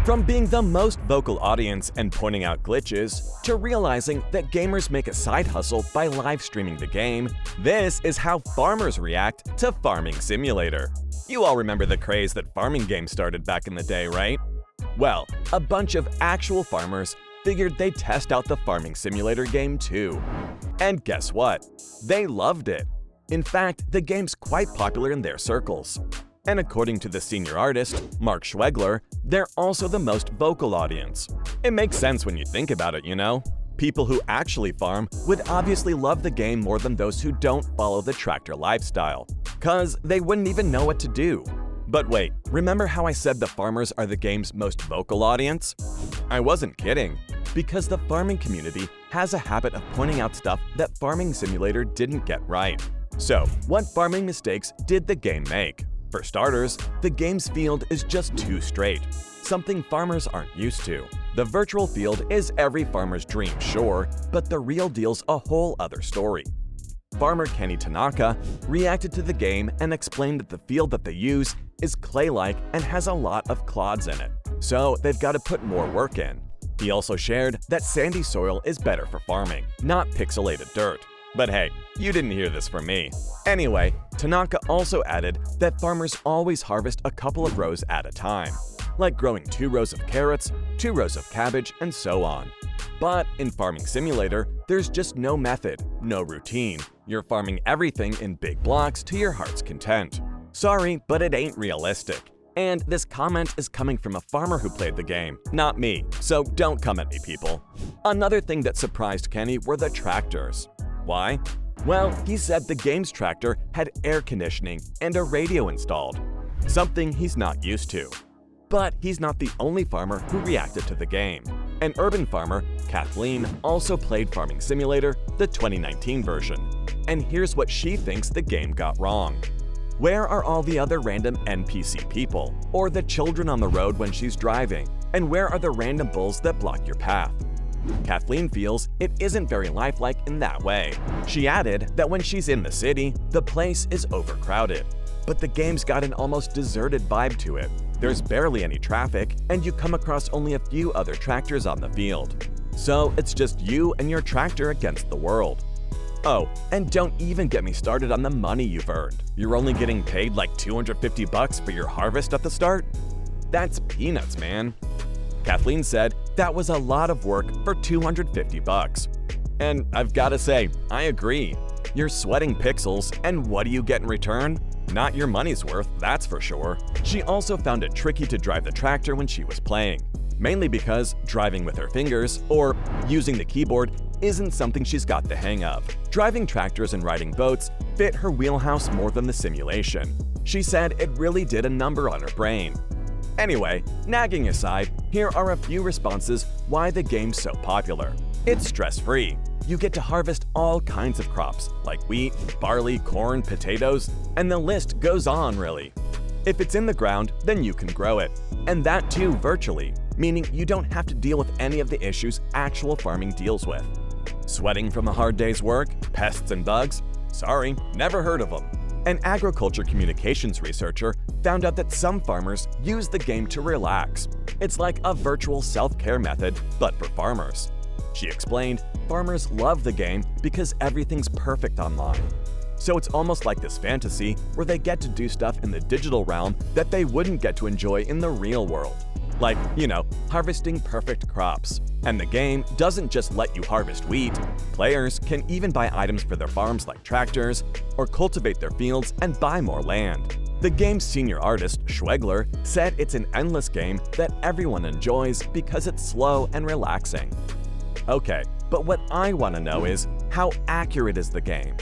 From being the most vocal audience and pointing out glitches, to realizing that gamers make a side hustle by live streaming the game, this is how farmers react to Farming Simulator. You all remember the craze that farming games started back in the day, right? Well, a bunch of actual farmers figured they'd test out the Farming Simulator game too. And guess what? They loved it. In fact, the game's quite popular in their circles. And according to the senior artist, Mark Schwegler, they're also the most vocal audience. It makes sense when you think about it, you know? People who actually farm would obviously love the game more than those who don't follow the tractor lifestyle, 'cause they wouldn't even know what to do. But wait, remember how I said the farmers are the game's most vocal audience? I wasn't kidding, because the farming community has a habit of pointing out stuff that Farming Simulator didn't get right. So, what farming mistakes did the game make? For starters, the game's field is just too straight, something farmers aren't used to. The virtual field is every farmer's dream, sure, but the real deal's a whole other story. Farmer Kenny Tanaka reacted to the game and explained that the field that they use is clay-like and has a lot of clods in it, so they've got to put more work in. He also shared that sandy soil is better for farming, not pixelated dirt. But hey, you didn't hear this from me. Anyway, Tanaka also added that farmers always harvest a couple of rows at a time, like growing 2 rows of carrots, 2 rows of cabbage, and so on. But in Farming Simulator, there's just no method, no routine. You're farming everything in big blocks to your heart's content. Sorry, but it ain't realistic. And this comment is coming from a farmer who played the game, not me, so don't come at me, people. Another thing that surprised Kenny were the tractors. Why? Well, he said the game's tractor had air conditioning and a radio installed, something he's not used to. But he's not the only farmer who reacted to the game. An urban farmer, Kathleen, also played Farming Simulator, the 2019 version. And here's what she thinks the game got wrong. Where are all the other random NPC people, or the children on the road when she's driving? And where are the random bulls that block your path? Kathleen feels it isn't very lifelike in that way. She added that when she's in the city, the place is overcrowded. But the game's got an almost deserted vibe to it. There's barely any traffic, and you come across only a few other tractors on the field. So it's just you and your tractor against the world. Oh, and don't even get me started on the money you've earned. You're only getting paid like $250 for your harvest at the start? That's peanuts, man. Kathleen said that was a lot of work for $250. And I've gotta say, I agree. You're sweating pixels, and what do you get in return? Not your money's worth, that's for sure. She also found it tricky to drive the tractor when she was playing, mainly because driving with her fingers, or using the keyboard, isn't something she's got the hang of. Driving tractors and riding boats fit her wheelhouse more than the simulation. She said it really did a number on her brain. Anyway, nagging aside, here are a few responses why the game's so popular. It's stress-free. You get to harvest all kinds of crops, like wheat, barley, corn, potatoes, and the list goes on, really. If it's in the ground, then you can grow it. And that too virtually, meaning you don't have to deal with any of the issues actual farming deals with. Sweating from a hard day's work? Pests and bugs? Sorry, never heard of them. An agriculture communications researcher found out that some farmers use the game to relax. It's like a virtual self-care method, but for farmers. She explained, farmers love the game because everything's perfect online. So it's almost like this fantasy where they get to do stuff in the digital realm that they wouldn't get to enjoy in the real world. Like, you know, harvesting perfect crops. And the game doesn't just let you harvest wheat. Players can even buy items for their farms like tractors, or cultivate their fields and buy more land. The game's senior artist, Schwegler, said it's an endless game that everyone enjoys because it's slow and relaxing. Okay, but what I want to know is, how accurate is the game?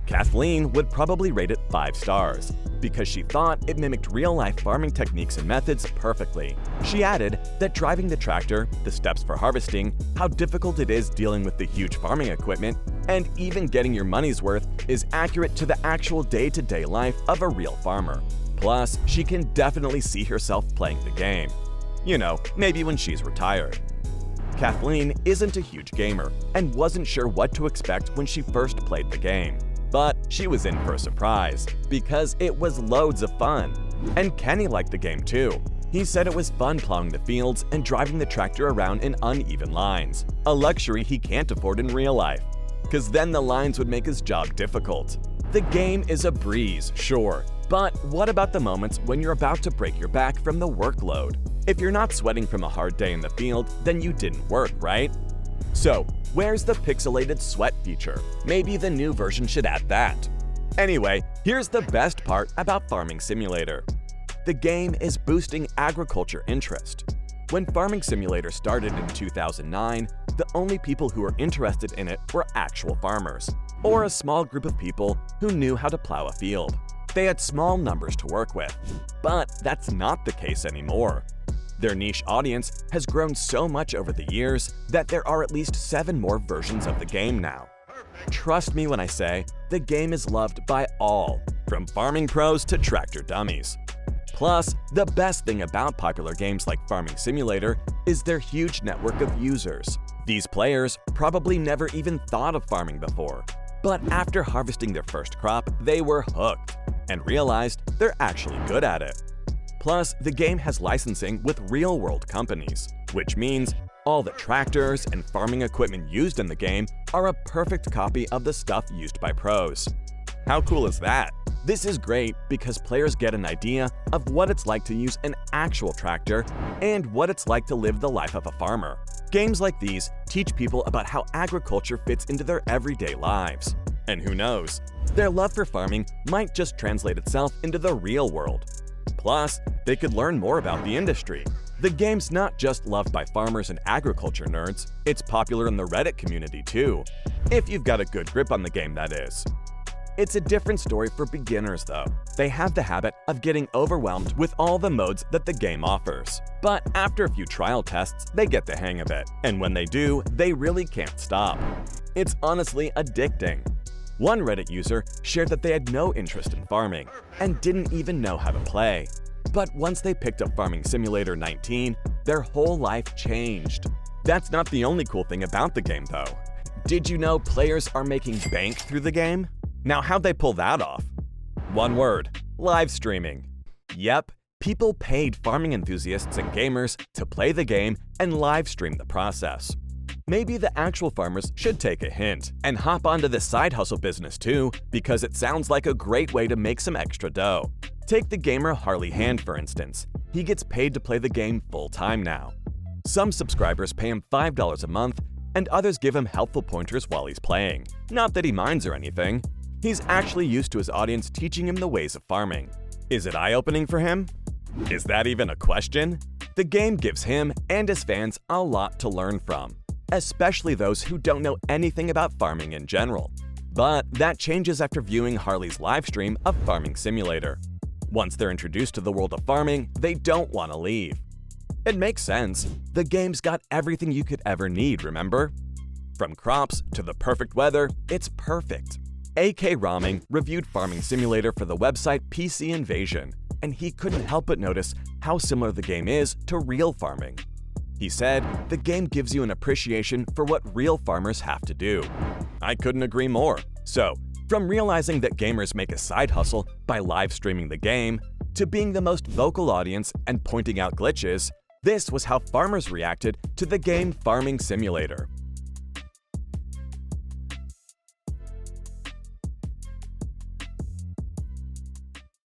Kathleen would probably rate it 5 stars, because she thought it mimicked real-life farming techniques and methods perfectly. She added that driving the tractor, the steps for harvesting, how difficult it is dealing with the huge farming equipment, and even getting your money's worth is accurate to the actual day-to-day life of a real farmer. Plus, she can definitely see herself playing the game. You know, maybe when she's retired. Kathleen isn't a huge gamer and wasn't sure what to expect when she first played the game. But she was in for a surprise, because it was loads of fun. And Kenny liked the game too. He said it was fun plowing the fields and driving the tractor around in uneven lines, a luxury he can't afford in real life, because then the lines would make his job difficult. The game is a breeze, sure, but what about the moments when you're about to break your back from the workload? If you're not sweating from a hard day in the field, then you didn't work, right? So, where's the pixelated sweat feature? Maybe the new version should add that. Anyway, here's the best part about Farming Simulator. The game is boosting agriculture interest. When Farming Simulator started in 2009, the only people who were interested in it were actual farmers, or a small group of people who knew how to plow a field. They had small numbers to work with, but that's not the case anymore. Their niche audience has grown so much over the years that there are at least 7 more versions of the game now. Trust me when I say, the game is loved by all, from farming pros to tractor dummies. Plus, the best thing about popular games like Farming Simulator is their huge network of users. These players probably never even thought of farming before, but after harvesting their first crop, they were hooked and realized they're actually good at it. Plus, the game has licensing with real-world companies, which means all the tractors and farming equipment used in the game are a perfect copy of the stuff used by pros. How cool is that? This is great because players get an idea of what it's like to use an actual tractor and what it's like to live the life of a farmer. Games like these teach people about how agriculture fits into their everyday lives. And who knows, their love for farming might just translate itself into the real world. Plus, they could learn more about the industry. The game's not just loved by farmers and agriculture nerds, it's popular in the Reddit community too. If you've got a good grip on the game, that is. It's a different story for beginners though. They have the habit of getting overwhelmed with all the modes that the game offers. But after a few trial tests, they get the hang of it. And when they do, they really can't stop. It's honestly addicting. One Reddit user shared that they had no interest in farming and didn't even know how to play. But once they picked up Farming Simulator 19, their whole life changed. That's not the only cool thing about the game though. Did you know players are making bank through the game? Now how'd they pull that off? One word: live streaming. Yep, people paid farming enthusiasts and gamers to play the game and live stream the process. Maybe the actual farmers should take a hint and hop onto this side hustle business too, because it sounds like a great way to make some extra dough. Take the gamer Harley Hand for instance. He gets paid to play the game full-time now. Some subscribers pay him $5 a month, and others give him helpful pointers while he's playing. Not that he minds or anything. He's actually used to his audience teaching him the ways of farming. Is it eye-opening for him? Is that even a question? The game gives him and his fans a lot to learn from, especially those who don't know anything about farming in general. But that changes after viewing Harley's livestream of Farming Simulator. Once they're introduced to the world of farming, they don't want to leave. It makes sense. The game's got everything you could ever need, remember? From crops to the perfect weather, it's perfect. AK Raming reviewed Farming Simulator for the website PC Invasion, and he couldn't help but notice how similar the game is to real farming. He said, the game gives you an appreciation for what real farmers have to do. I couldn't agree more. So, from realizing that gamers make a side hustle by live streaming the game, to being the most vocal audience and pointing out glitches, this was how farmers reacted to the game Farming Simulator.